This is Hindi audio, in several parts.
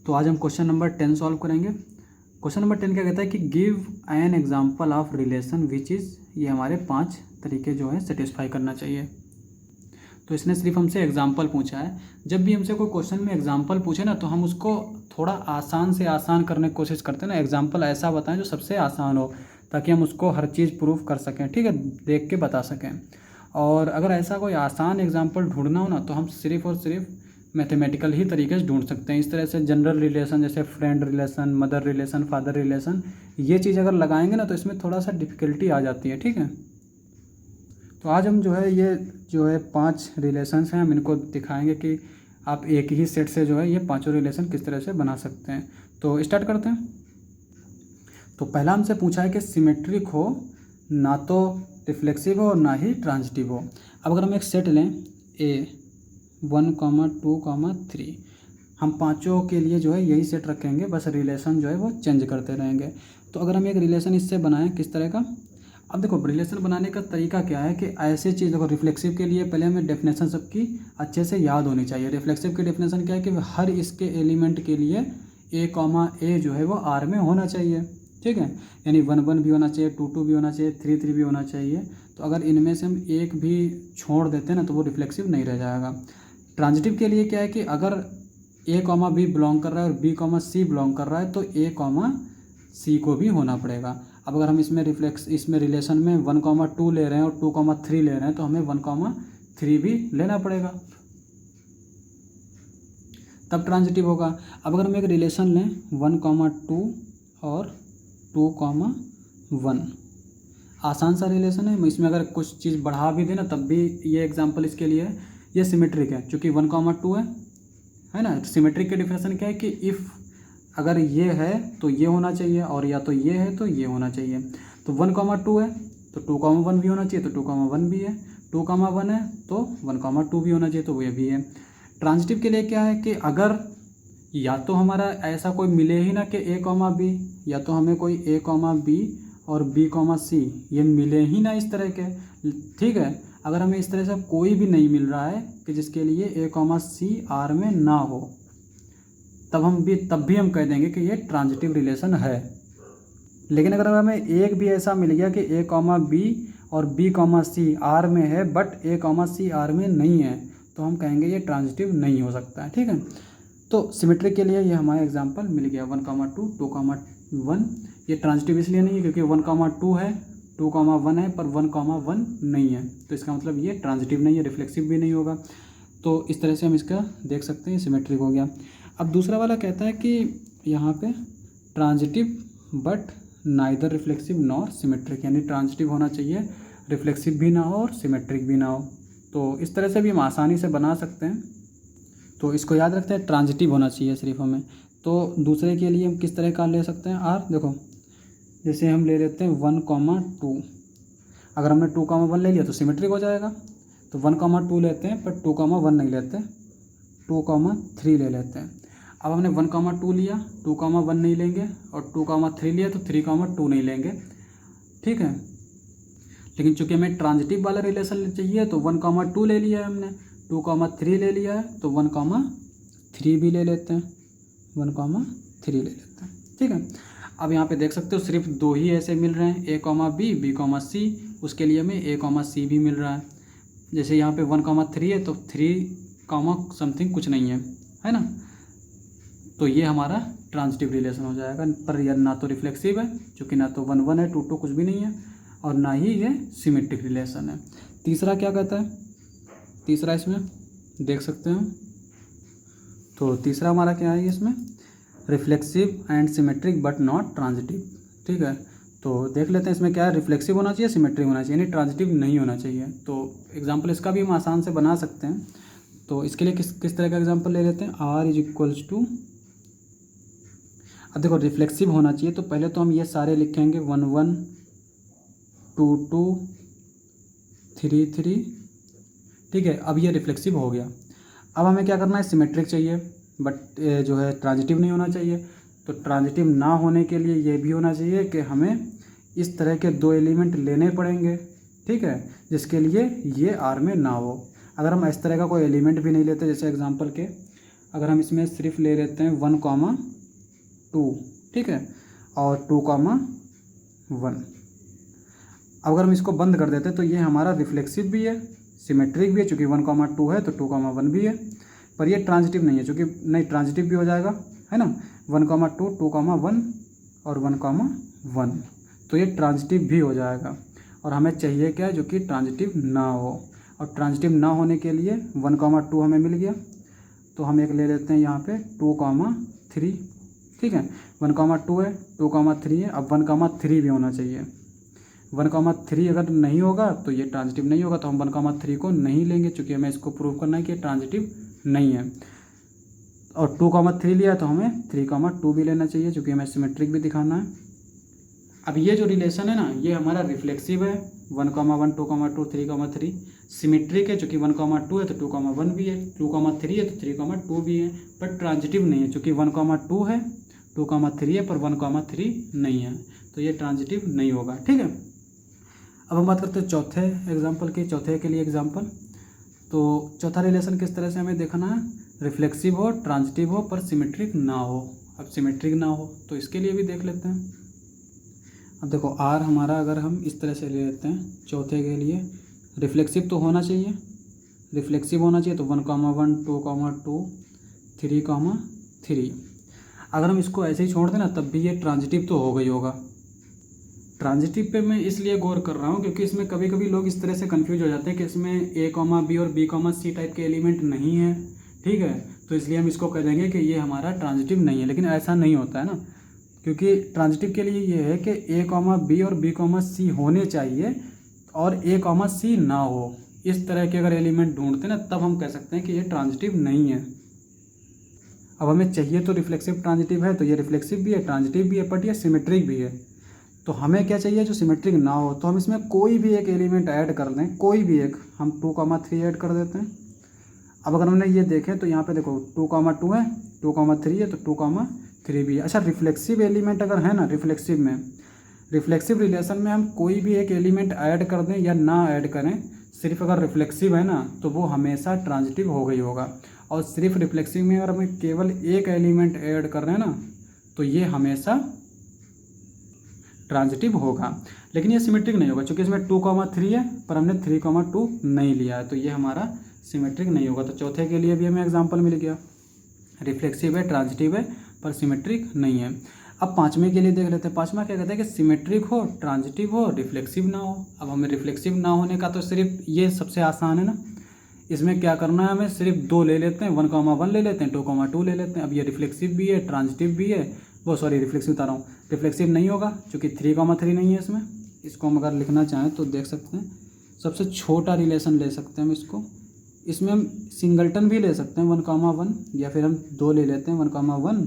तो आज हम क्वेश्चन नंबर 10 सॉल्व करेंगे। क्वेश्चन नंबर 10 क्या कहता है कि give an example of relation which is, ये हमारे 5 तरीके जो है सेटिस्फाई करना चाहिए। तो इसने सिर्फ हमसे एग्जांपल पूछा है। जब भी हमसे कोई क्वेश्चन में एग्जांपल पूछे ना, तो हम उसको थोड़ा आसान से आसान करने की कोशिश करते हैं ना। एग्जांपल ऐसा बताएं जो सबसे आसान हो, ताकि हम उसको हर चीज़ प्रूफ कर सकें, ठीक है, देख के बता सकें। और अगर ऐसा कोई आसान एग्जांपल ढूंढना हो ना, तो हम सिर्फ और सिर्फ मैथमेटिकल ही तरीके से ढूंढ सकते हैं। इस तरह से जनरल रिलेशन जैसे friend relation, mother relation, father relation, ये चीज़ अगर लगाएंगे ना, तो इसमें थोड़ा सा डिफ़िकल्टी आ जाती है, ठीक है। तो आज हम जो है ये जो है 5 रिलेशंस हैं, हम इनको दिखाएंगे कि आप एक ही सेट से जो है ये पांचों रिलेशन किस तरह से बना सकते हैं। तो स्टार्ट करते हैं। तो पहला हमसे पूछा है कि सिमेट्रिक हो, ना तो रिफ्लेक्सिव हो और ना ही ट्रांजिटिव हो। अब अगर हम एक सेट लें ए 1, 2, 3, हम पांचों के लिए जो है यही सेट रखेंगे, बस रिलेशन जो है वो चेंज करते रहेंगे। तो अगर हम एक रिलेशन इससे बनाएं किस तरह का, अब देखो रिलेशन बनाने का तरीका क्या है कि ऐसे चीज़, देखो रिफ्लेक्सिव के लिए पहले हमें डेफिनेशन सबकी अच्छे से याद होनी चाहिए। रिफ्लेक्सिव की डेफिनेशन क्या है कि हर इसके एलिमेंट के लिए ए जो है वो आर में होना चाहिए, ठीक है। यानी 1, 1 भी होना चाहिए, 2, 2 भी होना चाहिए, 3, 3 भी होना चाहिए। तो अगर इनमें से हम एक भी छोड़ देते हैं ना, तो वो रिफ्लेक्सिव नहीं रह जाएगा। ट्रांजिटिव के लिए क्या है कि अगर ए कॉमा बी बिलोंग कर रहा है और बी कॉमा सी बिलोंग कर रहा है, तो ए कॉमा सी को भी होना पड़ेगा। अब अगर हम इसमें रिलेशन में 1, 2 ले रहे हैं और 2, 3 ले रहे हैं, तो हमें 1, 3 भी लेना पड़ेगा, तब ट्रांजिटिव होगा। अब अगर हम एक रिलेशन लें 1, 2 और 2, 1, आसान सा रिलेशन है। इसमें अगर कुछ चीज़ बढ़ा भी देना तब भी ये एग्जांपल इसके लिए है। ये सिमेट्रिक है, चूँकि 1, 2 है ना। सिमेट्रिक के डिफिनेशन क्या है कि इफ़ अगर ये है तो ये होना चाहिए, और या तो ये है तो ये होना चाहिए। तो 1, 2 है तो 2, 1 भी होना चाहिए, तो 2, 1 भी है। 2, 1 है तो 1, 2 भी होना चाहिए, तो वो भी है। ट्रांजिटिव के लिए क्या है कि अगर या तो हमारा ऐसा कोई मिले ही ना कि ए कॉमा बी, या तो हमें कोई ए कॉमा बी और बी कॉमा सी ये मिले ही ना इस तरह के, ठीक है। अगर हमें इस तरह से कोई भी नहीं मिल रहा है कि जिसके लिए ए कॉमा सी आर में ना हो, तब भी हम कह देंगे कि ये ट्रांजिटिव रिलेशन है। लेकिन अगर हमें एक भी ऐसा मिल गया कि ए कॉमा बी और बी कॉमा सी आर में है but A comma C R में नहीं है, तो हम कहेंगे ये ट्रांजिटिव नहीं हो सकता है, ठीक है। तो सिमेट्रिक के लिए ये हमारा एग्जांपल मिल गया 1, 2, 2, 1। ये ट्रांजिटिव इसलिए नहीं है क्योंकि 1, 2 है, 2, 1 है, पर 1, 1 नहीं है, तो इसका मतलब ये ट्रांजिटिव नहीं है, रिफ्लेक्सिव भी नहीं होगा। तो इस तरह से हम इसका देख सकते हैं, सिमेट्रिक हो गया। अब दूसरा वाला कहता है कि यहाँ पे transitive but neither reflexive nor symmetric, यानी ट्रांजिटिव होना चाहिए, रिफ्लेक्सिव भी ना हो और सिमेट्रिक भी ना हो। तो इस तरह से भी हम आसानी से बना सकते हैं। तो इसको याद रखते हैं, ट्रांजिटिव होना चाहिए सिर्फ हमें। तो दूसरे के लिए हम किस तरह का ले सकते हैं आर, देखो जैसे हम ले लेते हैं 1, 2। अगर हमने 2, 1 ले लिया तो सिमेट्रिक हो जाएगा। तो 1, 2 लेते हैं पर 2, 1 नहीं लेते, 2, 3 ले लेते हैं। अब हमने 1, 2 लिया, 2, 1 नहीं लेंगे, और 2, 3 लिया तो 3, 2 नहीं लेंगे, ठीक है। लेकिन चूंकि हमें ट्रांजिटिव वाला रिलेशन चाहिए तो 1, 2 ले लिया है हमने, 2, 3 ले लिया है, तो 1, 3 भी ले लेते हैं, 1, 3 ले लेते हैं, ठीक है। अब यहाँ पे देख सकते हो सिर्फ 2 ही ऐसे मिल रहे हैं, ए कॉमा बी, बी कॉमा सी। उसके लिए हमें ए कॉमा सी भी मिल रहा है। जैसे यहाँ पे 1, 3 है तो 3 कॉमा समथिंग कुछ नहीं है ना। तो ये हमारा ट्रांजिटिव रिलेशन हो जाएगा, पर यह ना तो रिफ्लेक्सिव है क्योंकि ना तो 1, 1 है, 2, 2 कुछ भी नहीं है, और ना ही ये सिमेट्रिक रिलेशन है। तीसरा क्या कहता है, तीसरा इसमें देख सकते हैं। तो तीसरा हमारा क्या है इसमें, reflexive and symmetric but not transitive, ठीक है। तो देख लेते हैं इसमें क्या है, रिफ्लेक्सिव होना चाहिए, सिमेट्रिक होना चाहिए, यानी ट्रांजिटिव नहीं होना चाहिए। तो एग्जाम्पल इसका भी हम आसान से बना सकते हैं। तो इसके लिए किस तरह का एग्जाम्पल ले लेते हैं, आर इज इक्वल्स टू, अब देखो रिफ्लेक्सिव होना चाहिए तो पहले तो हम ये सारे लिखेंगे 1, 1, 2, 2, 3, 3, ठीक है। अब ये रिफ्लेक्सिव हो गया। अब हमें क्या करना है, सिमेट्रिक चाहिए बट जो है ट्रांजिटिव नहीं होना चाहिए। तो ट्रांजिटिव ना होने के लिए ये भी होना चाहिए कि हमें इस तरह के 2 एलिमेंट लेने पड़ेंगे, ठीक है, जिसके लिए ये आर में ना हो। अगर हम इस तरह का कोई एलिमेंट भी नहीं लेते, जैसे एग्जांपल के अगर हम इसमें सिर्फ ले लेते हैं 1,2, ठीक है, और 2,1, अगर हम इसको बंद कर देते हैं तो ये हमारा रिफ्लेक्सिव भी है, सिमेट्रिक भी है, चूँकि 1,2 है तो 2,1 भी है, पर ये ट्रांजिटिव नहीं है, चूँकि नहीं ट्रांजिटिव भी हो जाएगा, है ना, 1,2, 2,1 और 1,1, तो ये ट्रांजिटिव भी हो जाएगा। और हमें चाहिए क्या है, जो कि ट्रांजिटिव ना हो, और ट्रांजिटिव ना होने के लिए 1,2 हमें मिल गया, तो हम एक ले लेते हैं यहाँ पे 2,3, ठीक है, 1,2 है, 2,3 है, अब 1,3 भी होना चाहिए। 1,3 अगर नहीं होगा तो ये ट्रांजिटिव नहीं होगा, तो हम 1,3 को नहीं लेंगे, चूँकि हमें इसको प्रूव करना है कि ट्रांजिटिव नहीं है। और 2,3 लिया तो हमें 3,2 भी लेना चाहिए, चूँकि हमें सिमेट्रिक भी दिखाना है। अब ये जो रिलेशन है ना, ये हमारा रिफ्लेक्सिव है, 1,1, 2,2, 3,3, सिमेट्रिक है, चूँकि 1,2 है तो 2,1 भी है, 2,3 है तो 3,2 भी है, पर ट्रांजिटिव नहीं है, चूँकि 1,2 है, 2,3 है, पर 1,3 नहीं है, तो ये ट्रांजिटिव नहीं होगा, ठीक है। अब हम बात करते हैं चौथे एग्जाम्पल की, चौथे के लिए एग्जाम्पल। तो चौथा रिलेशन किस तरह से हमें देखना है, रिफ्लेक्सिव हो, ट्रांजिटिव हो, पर सिमेट्रिक ना हो। अब सिमेट्रिक ना हो तो इसके लिए भी देख लेते हैं। अब देखो आर हमारा अगर हम इस तरह से ले लेते हैं, चौथे के लिए रिफ्लेक्सिव तो होना चाहिए, रिफ्लेक्सिव होना चाहिए, तो 1,1, 2,2, 3,3। अगर हम इसको ऐसे ही छोड़ दें ना, तब भी ये ट्रांजिटिव तो हो गई होगा। ट्रांजिटिव पे मैं इसलिए गौर कर रहा हूँ क्योंकि इसमें कभी कभी लोग इस तरह से कंफ्यूज हो जाते हैं कि इसमें A, B और B, C टाइप के एलिमेंट नहीं है, ठीक है, तो इसलिए हम इसको कह देंगे कि ये हमारा ट्रांजिटिव नहीं है, लेकिन ऐसा नहीं होता है ना, क्योंकि ट्रांजिटिव के लिए ये है कि A, B और B, C होने चाहिए और A, C ना हो। इस तरह के अगर एलिमेंट ढूंढते हैं ना, तब हम कह सकते हैं कि ये ट्रांजिटिव नहीं है। अब हमें चाहिए तो रिफ्लेक्सिव ट्रांजिटिव है, तो ये रिफ्लेक्सिव भी है, ट्रांजिटिव भी है, बट ये सिमेट्रिक भी है। तो हमें क्या चाहिए, जो सिमेट्रिक ना हो, तो हम इसमें कोई भी एक एलिमेंट ऐड कर दें, कोई भी एक, हम 2,3 ऐड कर देते हैं। अब अगर हमने ये देखें तो यहाँ पे देखो 2,2 है, 2,3 है, तो 2,3 भी है। अच्छा, रिफ्लेक्सिव एलिमेंट अगर है ना, रिफ्लेक्सिव में, रिफ्लेक्सिव रिलेशन में हम कोई भी एक एलिमेंट ऐड कर दें या ना ऐड करें, सिर्फ अगर रिफ्लेक्सिव है ना, तो वो हमेशा ट्रांजिटिव हो गई होगा। और सिर्फ रिफ्लेक्सिव में अगर हम केवल एक एलिमेंट ऐड कर रहे हैं ना, तो ये हमेशा ट्रांजिटिव होगा। लेकिन ये सिमेट्रिक नहीं होगा, क्योंकि इसमें 2,3 है, पर हमने 3,2 नहीं लिया है, तो ये हमारा सिमेट्रिक नहीं होगा। तो चौथे के लिए भी हमें एग्जांपल मिल गया, रिफ्लेक्सिव है, ट्रांजिटिव है, पर सिमेट्रिक नहीं है। अब पाँचवें के लिए देख लेते हैं। पाँचवा क्या कहते हैं कि सिमेट्रिक हो, ट्रांजिटिव हो, रिफ्लेक्सिव ना हो। अब हमें रिफ्लेक्सिव ना होने का तो सिर्फ ये सबसे आसान है ना, इसमें क्या करना है, हमें सिर्फ 2 ले लेते हैं, 1,1 ले लेते हैं, 2,2 ले लेते हैं। अब ये रिफ्लेक्सिव भी है, ट्रांजिटिव भी है, वो सॉरी रिफ्लेक्सिव बता रहा हूँ, रिफ्लेक्सिव नहीं होगा क्योंकि 3,3 नहीं है इसमें। इसको हम अगर लिखना चाहें तो देख सकते हैं, सबसे छोटा रिलेशन ले सकते हैं हम इसको, इसमें हम सिंगल्टन भी ले सकते हैं 1,1, या फिर हम 2 ले लेते हैं 1,1,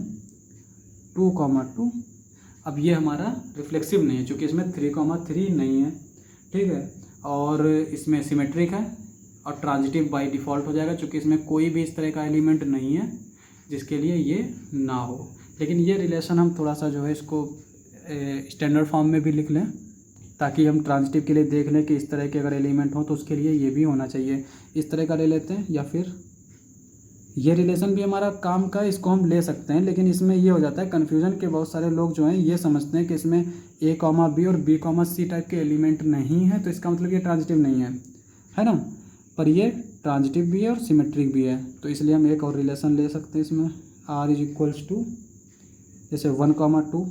2,2। अब ये हमारा रिफ्लेक्सिव नहीं है क्योंकि इसमें 3,3 नहीं है, ठीक है, और इसमें सिमेट्रिक है, और ट्रांजिटिव बाय डिफ़ॉल्ट हो जाएगा क्योंकि इसमें कोई भी इस तरह का एलिमेंट नहीं है जिसके लिए ये ना हो। लेकिन ये रिलेशन हम थोड़ा सा जो है इसको स्टैंडर्ड फॉर्म में भी लिख लें, ताकि हम ट्रांजिटिव के लिए देख लें कि इस तरह के अगर एलिमेंट हो तो उसके लिए ये भी होना चाहिए। इस तरह का ले लेते हैं, या फिर ये रिलेशन भी हमारा काम का, इसको हम ले सकते हैं। लेकिन इसमें ये हो जाता है कन्फ्यूजन के, बहुत सारे लोग जो हैं ये समझते हैं कि इसमें A, B और B, C टाइप के एलिमेंट नहीं है, तो इसका मतलब ये ट्रांजिटिव नहीं है ना, पर ये ट्रांजिटिव भी है और सिमेट्रिक भी है। तो इसलिए हम एक और रिलेशन ले सकते हैं इसमें, R = जैसे 1,2,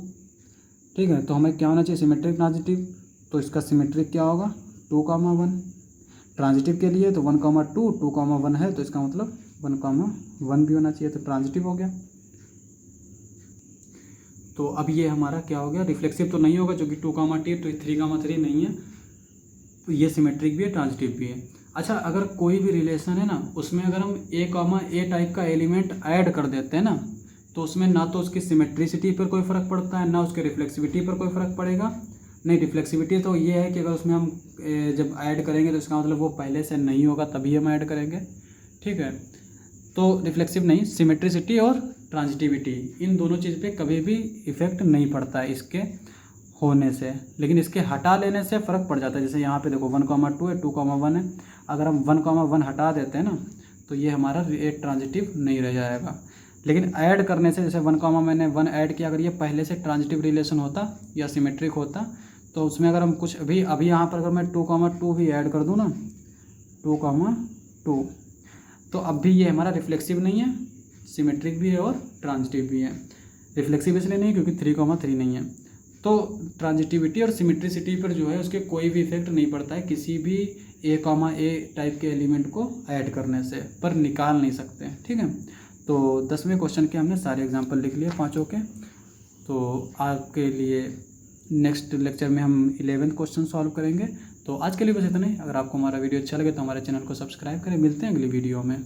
ठीक है, तो हमें क्या होना चाहिए, सिमेट्रिक ट्रांजिटिव, तो इसका सिमेट्रिक क्या होगा 2,1। ट्रांजिटिव के लिए तो 1,2, 2,1 है, तो इसका मतलब 1,1 भी होना चाहिए, तो ट्रांजिटिव हो गया। तो अब ये हमारा क्या हो गया, रिफ्लेक्सिव तो नहीं होगा क्योंकि 2,2 तो 3,3 नहीं है, तो ये सिमेट्रिक भी है, ट्रांजिटिव भी है। अच्छा, अगर कोई भी रिलेशन है ना, उसमें अगर हम A टाइप का एलिमेंट ऐड कर देते हैं ना, तो उसमें ना तो उसकी सिमेट्रिसिटी पर कोई फ़र्क पड़ता है, ना उसके रिफ्लेक्सिविटी पर कोई फ़र्क पड़ेगा। नहीं, रिफ्लेक्सिविटी तो ये है कि अगर उसमें हम जब ऐड करेंगे तो इसका मतलब वो पहले से नहीं होगा, तभी हम ऐड करेंगे, ठीक है। तो रिफ्लेक्सिव नहीं, सिमेट्रिसिटी और ट्रांजिटिविटी, इन दोनों चीज़ पे कभी भी इफ़ेक्ट नहीं पड़ता है इसके होने से, लेकिन इसके हटा लेने से फ़र्क पड़ जाता है। जैसे यहाँ पे देखो 1,2 है, 2,1 है, अगर हम 1,1 हटा देते हैं ना, तो तो ये हमारा एक ट्रांजिटिव नहीं रह जाएगा। लेकिन ऐड करने से, जैसे 1, मैंने 1 ऐड किया, अगर ये पहले से ट्रांजिटिव रिलेशन होता या सिमेट्रिक होता तो उसमें अगर हम कुछ अभी यहाँ पर अगर मैं 2, 2 भी ऐड कर दूँ ना, 2, 2, तो अब भी ये हमारा रिफ्लेक्सिव नहीं है, सिमेट्रिक भी है और ट्रांजिटिव भी है। रिफ्लेक्सिव इसलिए नहीं क्योंकि 3, 3 नहीं है। तो ट्रांजिटिविटी और सिमेट्रिसिटी पर जो है उसके कोई भी इफेक्ट नहीं पड़ता है किसी भी ए टाइप के एलिमेंट को ऐड करने से, पर निकाल नहीं सकते। ठीक है, तो 10वें क्वेश्चन के हमने सारे एग्जाम्पल लिख लिए 5 के। तो आपके लिए नेक्स्ट लेक्चर में हम 11th क्वेश्चन सॉल्व करेंगे। तो आज के लिए बस इतना ही। अगर आपको हमारा वीडियो अच्छा लगे तो हमारे चैनल को सब्सक्राइब करें। मिलते हैं अगली वीडियो में।